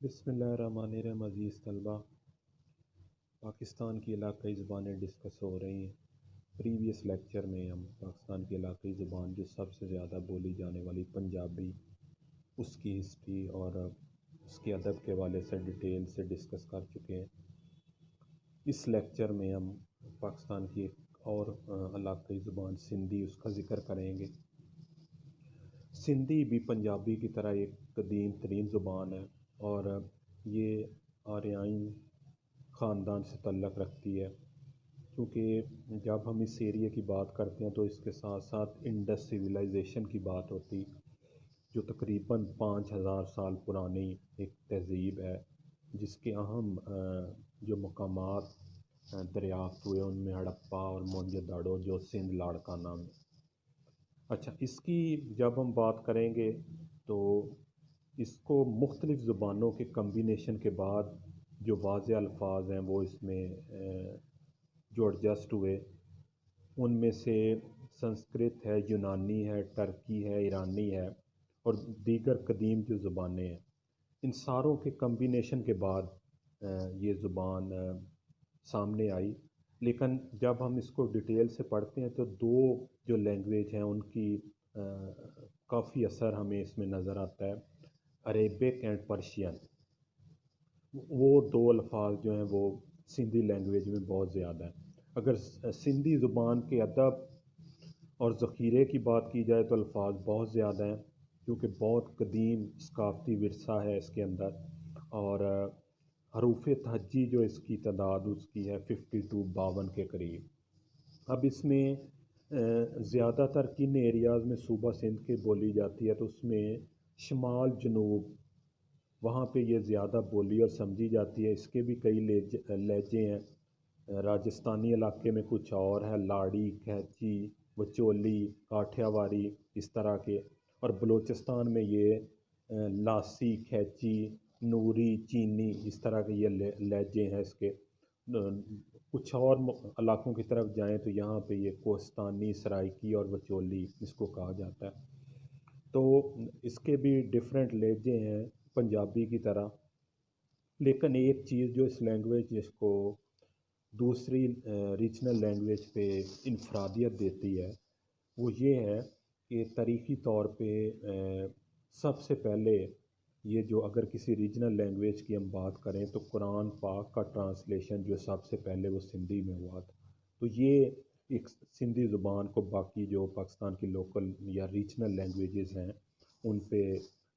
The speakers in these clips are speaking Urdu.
بسم اللہ الرحمن الرحیم عزیز طلبہ، پاکستان کی علاقائی زبانیں ڈسکس ہو رہی ہیں۔ پریویس لیکچر میں ہم پاکستان کی علاقائی زبان جو سب سے زیادہ بولی جانے والی پنجابی، اس کی ہسٹری اور اس کے ادب کے حوالے سے ڈیٹیل سے ڈسکس کر چکے ہیں۔ اس لیکچر میں ہم پاکستان کی ایک اور علاقائی زبان سندھی، اس کا ذکر کریں گے۔ سندھی بھی پنجابی کی طرح ایک قدیم ترین زبان ہے اور یہ آریائی خاندان سے تعلق رکھتی ہے، کیونکہ جب ہم اس ایریے کی بات کرتے ہیں تو اس کے ساتھ ساتھ انڈس سویلائزیشن کی بات ہوتی، جو تقریباً 5000 سال پرانی ایک تہذیب ہے، جس کے اہم جو مقامات دریافت ہوئے ان میں ہڑپا اور موہنجو داڑو، جو سندھ لاڑکانہ میں۔ اچھا، اس کی جب ہم بات کریں گے تو اس کو مختلف زبانوں کے کمبینیشن کے بعد جو واضح الفاظ ہیں وہ اس میں جو ایڈجسٹ ہوئے، ان میں سے سنسکرت ہے، یونانی ہے، ٹرکی ہے، ایرانی ہے اور دیگر قدیم جو زبانیں ہیں، ان ساروں کے کمبینیشن کے بعد یہ زبان سامنے آئی۔ لیکن جب ہم اس کو ڈیٹیل سے پڑھتے ہیں تو دو جو لینگویج ہیں ان کی کافی اثر ہمیں اس میں نظر آتا ہے، عربک اینڈ پرشین۔ وہ دو الفاظ جو ہیں وہ سندھی لینگویج میں بہت زیادہ ہیں۔ اگر سندھی زبان کے ادب اور ذخیرے کی بات کی جائے تو الفاظ بہت زیادہ ہیں، کیونکہ بہت قدیم ثقافتی ورثہ ہے اس کے اندر، اور حروف تہجی جو اس کی تعداد اس کی ہے 52 کے قریب۔ اب اس میں زیادہ تر کن ایریاز میں صوبہ سندھ کے بولی جاتی ہے تو اس میں شمال جنوب، وہاں پہ یہ زیادہ بولی اور سمجھی جاتی ہے۔ اس کے بھی کئی لہجے ہیں، راجستھانی علاقے میں کچھ اور ہے، لاڑی، کھینچی، وچولی، کاٹھیا واری، اس طرح کے، اور بلوچستان میں یہ لاسی، کھینچی، نوری، چینی، اس طرح کے یہ لہجے ہیں اس کے۔ کچھ اور علاقوں کی طرف جائیں تو یہاں پہ یہ کوہستانی، سرائکی اور وچولی اس کو کہا جاتا ہے۔ تو اس کے بھی ڈیفرنٹ لہجے ہیں پنجابی کی طرح، لیکن ایک چیز جو اس لینگویج جس کو دوسری ریجنل لینگویج پہ انفرادیت دیتی ہے وہ یہ ہے کہ تاریخی طور پہ سب سے پہلے یہ جو اگر کسی ریجنل لینگویج کی ہم بات کریں تو قرآن پاک کا ٹرانسلیشن جو سب سے پہلے وہ سندھی میں ہوا تھا۔ تو یہ ایک سندھی زبان کو باقی جو پاکستان کی لوکل یا ریجنل لینگویجز ہیں ان پہ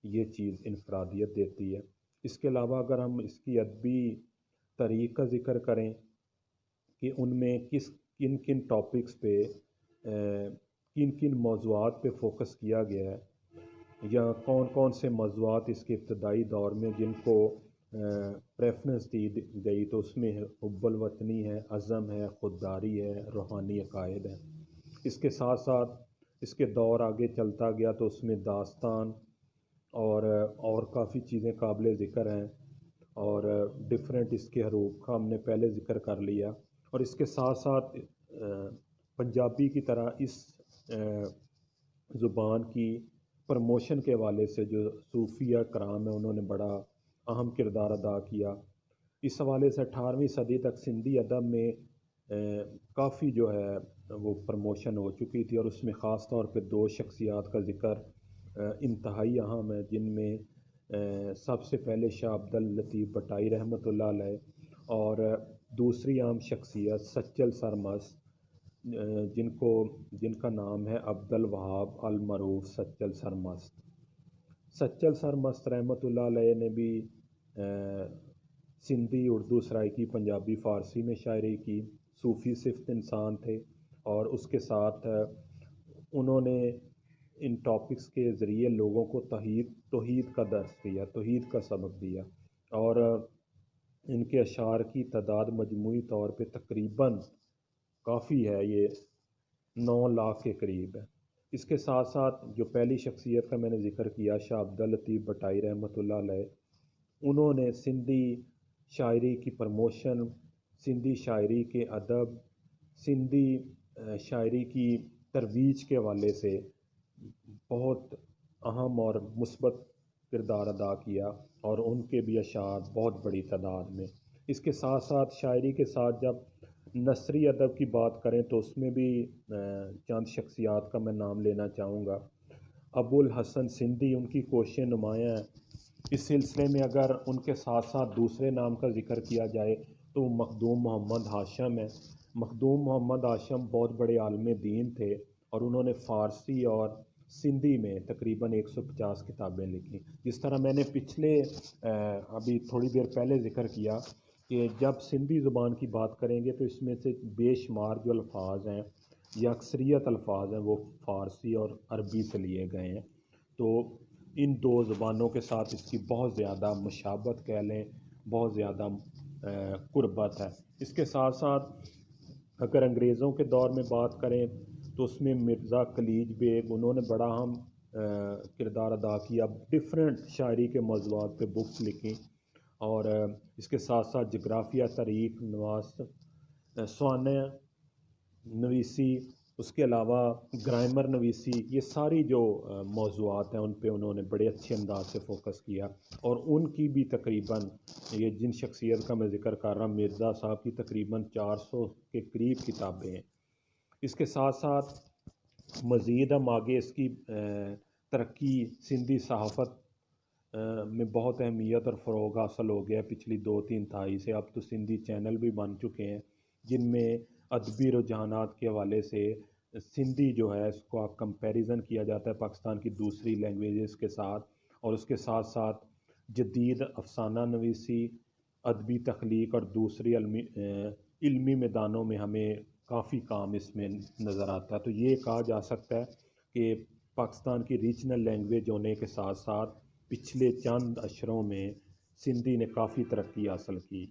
یہ چیز انفرادیت دیتی ہے۔ اس کے علاوہ اگر ہم اس کی ادبی تاریخ کا ذکر کریں کہ ان میں کن کن ٹاپکس پہ کن کن موضوعات پہ فوکس کیا گیا ہے، یا کون کون سے موضوعات اس کے ابتدائی دور میں جن کو پریفرنس دی گئی، تو اس میں حب الوطنی ہے، عزم ہے، خودداری ہے، روحانی عقائد ہے۔ اس کے ساتھ ساتھ اس کے دور آگے چلتا گیا تو اس میں داستان اور کافی چیزیں قابل ذکر ہیں، اور ڈفرینٹ اس کے حروف کا ہم نے پہلے ذکر کر لیا۔ اور اس کے ساتھ ساتھ پنجابی کی طرح اس زبان کی پروموشن کے حوالے سے جو صوفیہ کرام ہیں انہوں نے بڑا اہم کردار ادا کیا۔ اس حوالے سے 18ویں صدی تک سندھی ادب میں کافی جو ہے وہ پروموشن ہو چکی تھی، اور اس میں خاص طور پہ دو شخصیات کا ذکر انتہائی اہم ہے، جن میں سب سے پہلے شاہ عبد اللطیف بٹائی رحمۃ اللہ علیہ، اور دوسری عام شخصیت سچل سرمست، جن کا نام ہے عبد الوہاب المعروف سچل سرمست۔ سچل سرمست رحمۃ اللہ علیہ نے بھی سندھی، اردو، سرائکی، پنجابی، فارسی میں شاعری کی، صوفی صفت انسان تھے، اور اس کے ساتھ انہوں نے ان ٹاپکس کے ذریعے لوگوں کو توحید کا درس دیا، توحید کا سبق دیا، اور ان کے اشعار کی تعداد مجموعی طور پہ تقریباً کافی ہے، یہ 9 لاکھ کے قریب ہے۔ اس کے ساتھ ساتھ جو پہلی شخصیت کا میں نے ذکر کیا، شاہ عبد اللطیف بٹائی رحمۃ اللہ علیہ، انہوں نے سندھی شاعری کی پروموشن، سندھی شاعری کے ادب، سندھی شاعری کی ترویج کے حوالے سے بہت اہم اور مثبت کردار ادا کیا اور ان کے بھی اشعار بہت بڑی تعداد میں۔ اس کے ساتھ ساتھ شاعری کے ساتھ جب نثری ادب کی بات کریں تو اس میں بھی چند شخصیات کا میں نام لینا چاہوں گا۔ ابو الحسن سندھی ان کی کوششیں نمایاں ہیں۔ اس سلسلے میں اگر ان کے ساتھ ساتھ دوسرے نام کا ذکر کیا جائے تو وہ مخدوم محمد ہاشم ہے۔ مخدوم محمد ہاشم بہت بڑے عالم دین تھے اور انہوں نے فارسی اور سندھی میں تقریباً 150 کتابیں لکھی۔ جس طرح میں نے ابھی تھوڑی دیر پہلے ذکر کیا کہ جب سندھی زبان کی بات کریں گے تو اس میں سے بے شمار جو الفاظ ہیں یا اکثریت الفاظ ہیں وہ فارسی اور عربی سے لیے گئے ہیں۔ تو ان دو زبانوں کے ساتھ اس کی بہت زیادہ مشابہت کہہ لیں، بہت زیادہ قربت ہے۔ اس کے ساتھ ساتھ اگر انگریزوں کے دور میں بات کریں تو اس میں مرزا خلیج بیگ انہوں نے بڑا اہم کردار ادا کیا، ڈفرینٹ شاعری کے موضوعات پہ بکس لکھیں، اور اس کے ساتھ ساتھ جغرافیہ، تاریخ، نواس، سوانح نویسی، اس کے علاوہ گرامر نویسی، یہ ساری جو موضوعات ہیں ان پہ انہوں نے بڑے اچھے انداز سے فوکس کیا، اور ان کی بھی تقریباً یہ جن شخصیت کا میں ذکر کر رہا ہوں مرزا صاحب کی تقریباً 400 کے قریب کتابیں ہیں۔ اس کے ساتھ ساتھ مزید ہم آگے اس کی ترقی سندھی صحافت میں بہت اہمیت اور فروغ حاصل ہو گیا پچھلی 2-3 دہائی سے۔ اب تو سندھی چینل بھی بن چکے ہیں جن میں ادبی رجحانات کے حوالے سے سندھی جو ہے اس کو کمپیریزن کیا جاتا ہے پاکستان کی دوسری لینگویجز کے ساتھ، اور اس کے ساتھ ساتھ جدید افسانہ نویسی، ادبی تخلیق اور دوسری علمی میدانوں میں ہمیں کافی کام اس میں نظر آتا ہے۔ تو یہ کہا جا سکتا ہے کہ پاکستان کی ریجنل لینگویج ہونے کے ساتھ ساتھ پچھلے چند اشروں میں سندھی نے کافی ترقی حاصل کی۔